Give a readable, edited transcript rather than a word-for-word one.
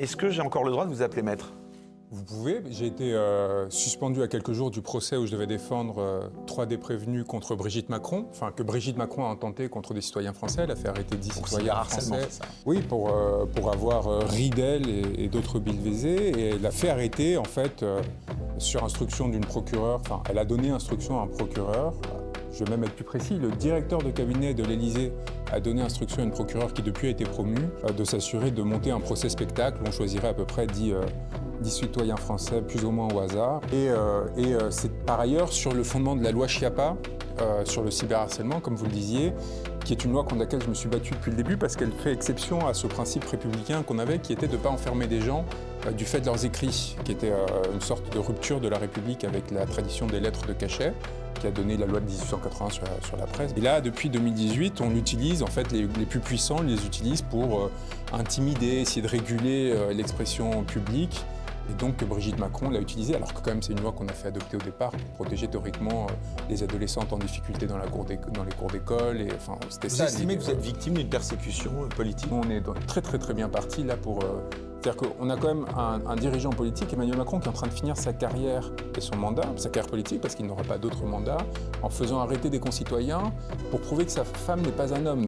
Est-ce que j'ai encore le droit de vous appeler maître? Vous pouvez. J'ai été suspendu à quelques jours du procès où je devais défendre 3 des prévenus contre Brigitte Macron, enfin que Brigitte Macron a intenté contre des citoyens français. Elle a fait arrêter 10 citoyens français. Ça. Oui, pour avoir ri d'elle et d'autres billevésés. Et elle a fait arrêter, en fait, sur instruction d'une procureure, enfin, elle a donné instruction à un procureur. Je vais même être plus précis, le directeur de cabinet de l'Élysée a donné instruction à une procureure qui depuis a été promue de s'assurer de monter un procès spectacle où on choisirait à peu près 10 citoyens français plus ou moins au hasard. Et c'est par ailleurs sur le fondement de la loi Schiappa sur le cyberharcèlement, comme vous le disiez, qui est une loi contre laquelle je me suis battu depuis le début parce qu'elle fait exception à ce principe républicain qu'on avait qui était de ne pas enfermer des gens du fait de leurs écrits, qui était une sorte de rupture de la République avec la tradition des lettres de cachet qui a donné la loi de 1880 sur la presse. Et là, depuis 2018, on utilise, en fait, les plus puissants les utilisent pour intimider, essayer de réguler l'expression publique. Et donc Brigitte Macron l'a utilisé, alors que quand même c'est une loi qu'on a fait adopter au départ pour protéger théoriquement les adolescentes en difficulté dans les cours d'école. Et enfin, c'était ça. Vous estimez que vous êtes victime d'une persécution politique? On est très bien parti là pour... C'est-à-dire qu'on a quand même un dirigeant politique, Emmanuel Macron, qui est en train de finir sa carrière et son mandat, sa carrière politique, parce qu'il n'aura pas d'autre mandat, en faisant arrêter des concitoyens pour prouver que sa femme n'est pas un homme.